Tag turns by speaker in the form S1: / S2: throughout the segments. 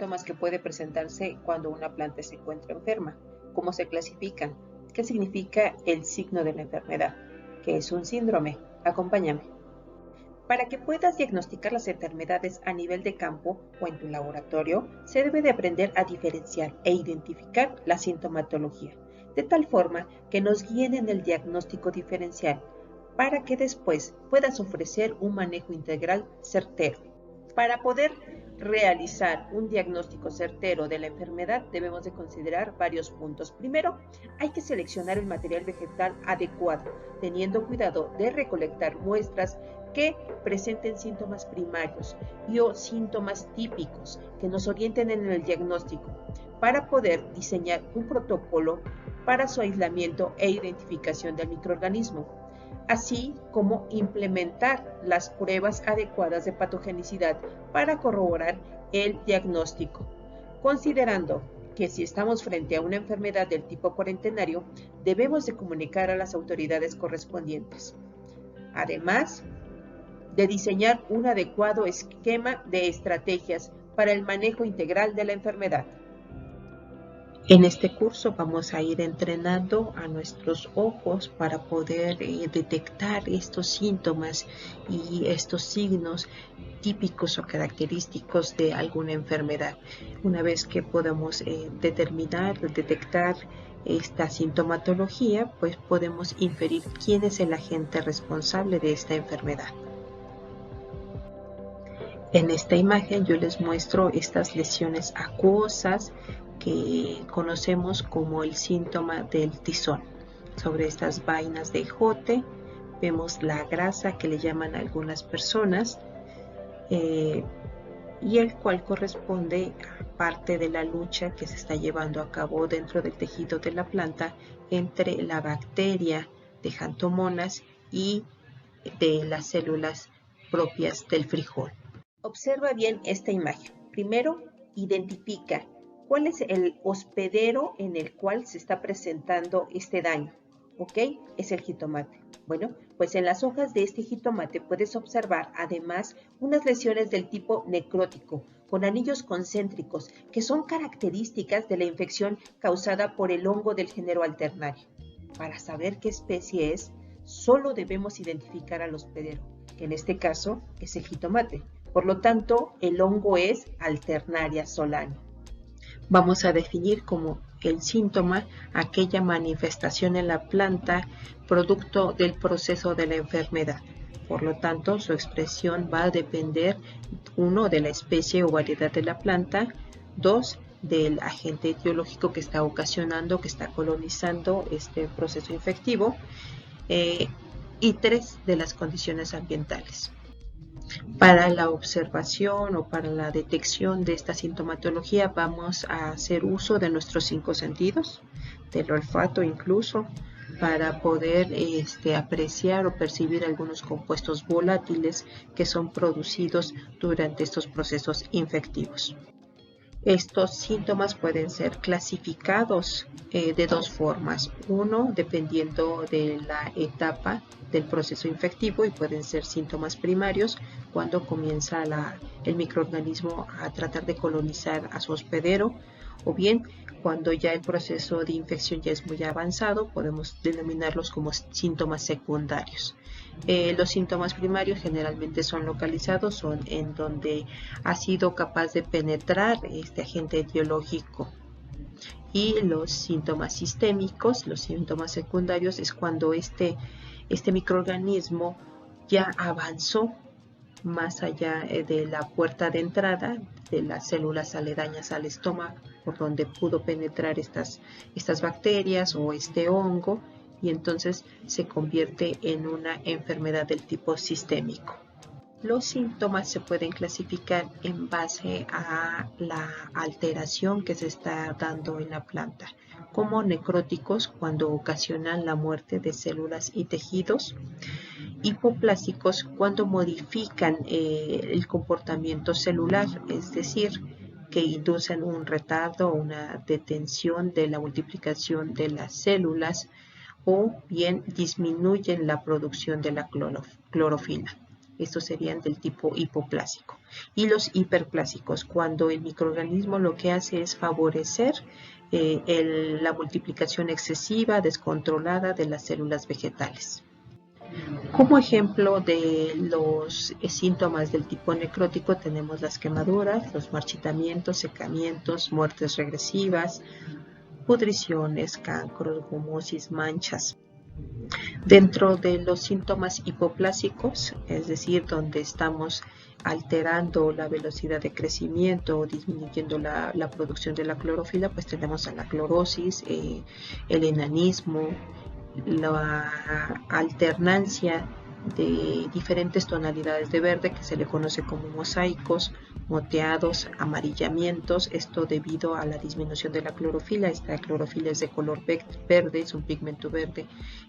S1: síntomas que puede presentarse cuando una planta se encuentra enferma. ¿Cómo se clasifican? ¿Qué significa el signo de la enfermedad? ¿Qué es un síndrome? Acompáñame. Para que puedas diagnosticar las enfermedades a nivel de campo o en tu laboratorio, se debe de aprender a diferenciar e identificar la sintomatología, de tal forma que nos guíen en el diagnóstico diferencial, para que después puedas ofrecer un manejo integral certero. Para poder realizar un diagnóstico certero de la enfermedad debemos de considerar varios puntos. Primero, hay que seleccionar el material vegetal adecuado, teniendo cuidado de recolectar muestras que presenten síntomas primarios o síntomas típicos que nos orienten en el diagnóstico para poder diseñar un protocolo para su aislamiento e identificación del microorganismo, así como implementar las pruebas adecuadas de patogenicidad para corroborar el diagnóstico, considerando que si estamos frente a una enfermedad del tipo cuarentenario, debemos de comunicar a las autoridades correspondientes. Además de diseñar un adecuado esquema de estrategias para el manejo integral de la enfermedad. En este curso vamos a ir entrenando a nuestros ojos para poder detectar estos síntomas y estos signos típicos o característicos de alguna enfermedad. Una vez que podamos detectar esta sintomatología, pues podemos inferir quién es el agente responsable de esta enfermedad. En esta imagen yo les muestro estas lesiones acuosas que conocemos como el síntoma del tizón. Sobre estas vainas de ejote vemos la grasa que le llaman a algunas personas y el cual corresponde a parte de la lucha que se está llevando a cabo dentro del tejido de la planta entre la bacteria de Xanthomonas y de las células propias del frijol. Observa bien esta imagen. Primero, identifica cuál es el hospedero en el cual se está presentando este daño. ¿Ok? Es el jitomate. Bueno, pues en las hojas de este jitomate puedes observar además unas lesiones del tipo necrótico, con anillos concéntricos, que son características de la infección causada por el hongo del género Alternaria. Para saber qué especie es, solo debemos identificar al hospedero, que en este caso es el jitomate. Por lo tanto, el hongo es Alternaria solani. Vamos a definir como el síntoma aquella manifestación en la planta producto del proceso de la enfermedad. Por lo tanto, su expresión va a depender, 1, de la especie o variedad de la planta, 2, del agente etiológico que está ocasionando, que está colonizando este proceso infectivo, y 3, de las condiciones ambientales. Para la observación o para la detección de esta sintomatología vamos a hacer uso de nuestros 5 sentidos, del olfato incluso, para poder apreciar o percibir algunos compuestos volátiles que son producidos durante estos procesos infectivos. Estos síntomas pueden ser clasificados de 2 formas. 1, dependiendo de la etapa del proceso infectivo, y pueden ser síntomas primarios cuando comienza el microorganismo a tratar de colonizar a su hospedero, o bien cuando ya el proceso de infección ya es muy avanzado, podemos denominarlos como síntomas secundarios. Los síntomas primarios generalmente son localizados, son en donde ha sido capaz de penetrar este agente etiológico. Y los síntomas sistémicos, los síntomas secundarios, es cuando este microorganismo ya avanzó más allá de la puerta de entrada de las células aledañas al estómago, por donde pudo penetrar estas bacterias o este hongo, y entonces se convierte en una enfermedad del tipo sistémico. Los síntomas se pueden clasificar en base a la alteración que se está dando en la planta, como necróticos cuando ocasionan la muerte de células y tejidos, hipoplásicos cuando modifican el comportamiento celular, es decir, que inducen un retardo o una detención de la multiplicación de las células, o bien disminuyen la producción de la clorofila. estos serían del tipo hipoplásico. Y los hiperplásicos, cuando el microorganismo lo que hace es favorecer la multiplicación excesiva, descontrolada de las células vegetales. Como ejemplo de los síntomas del tipo necrótico tenemos las quemaduras, los marchitamientos, secamientos, muertes regresivas, pudriciones, cancros, gomosis, manchas. Dentro de los síntomas hipoplásicos, es decir, donde estamos alterando la velocidad de crecimiento o disminuyendo la producción de la clorofila, pues tenemos a la clorosis, el enanismo, la alternancia de diferentes tonalidades de verde que se le conoce como mosaicos, moteados, amarillamientos, esto debido a la disminución de la clorofila. Esta clorofila es de color verde, es un pigmento verde,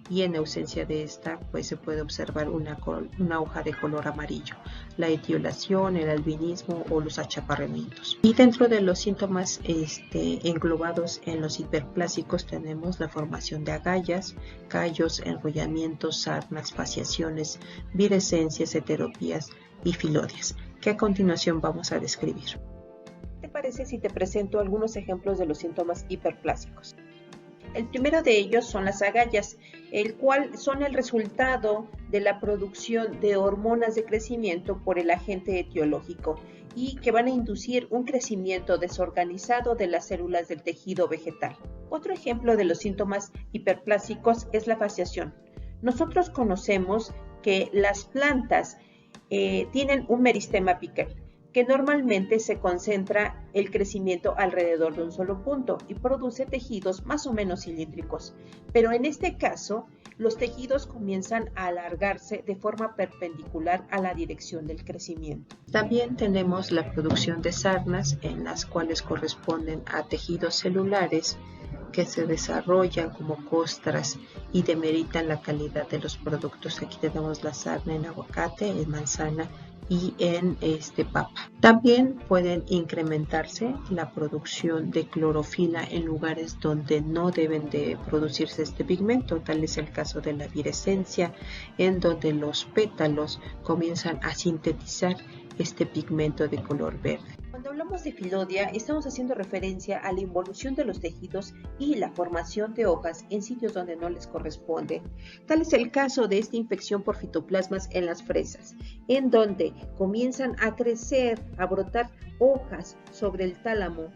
S1: y en ausencia de esta pues se puede observar una hoja de color amarillo, la etiolación, el albinismo o los achaparramientos. Y dentro de los síntomas englobados en los hiperplásicos tenemos la formación de agallas, callos, enrollamientos, sarnas, fasciaciones, virescencias, heteropías y filodias, que a continuación vamos a describir. ¿Qué te parece si te presento algunos ejemplos de los síntomas hiperplásicos? El primero de ellos son las agallas, el cual son el resultado de la producción de hormonas de crecimiento por el agente etiológico y que van a inducir un crecimiento desorganizado de las células del tejido vegetal. Otro ejemplo de los síntomas hiperplásicos es la fasciación. Nosotros conocemos que las plantas tienen un meristema apical, que normalmente se concentra el crecimiento alrededor de un solo punto y produce tejidos más o menos cilíndricos. Pero en este caso, los tejidos comienzan a alargarse de forma perpendicular a la dirección del crecimiento. También tenemos la producción de sarnas, en las cuales corresponden a tejidos celulares que se desarrollan como costras y demeritan la calidad de los productos. Aquí tenemos la sarna en aguacate, en manzana y en papa. También pueden incrementarse la producción de clorofila en lugares donde no deben de producirse este pigmento. Tal es el caso de la virescencia, en donde los pétalos comienzan a sintetizar este pigmento de color verde. Cuando hablamos de filodia, estamos haciendo referencia a la involución de los tejidos y la formación de hojas en sitios donde no les corresponde. Tal es el caso de esta infección por fitoplasmas en las fresas, en donde comienzan a crecer, a brotar hojas sobre el tálamo.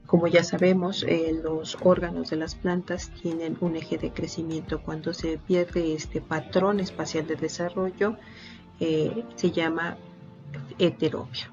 S1: Como ya sabemos, los órganos de las plantas tienen un eje de crecimiento. Cuando se pierde este patrón espacial de desarrollo, se llama heteropia.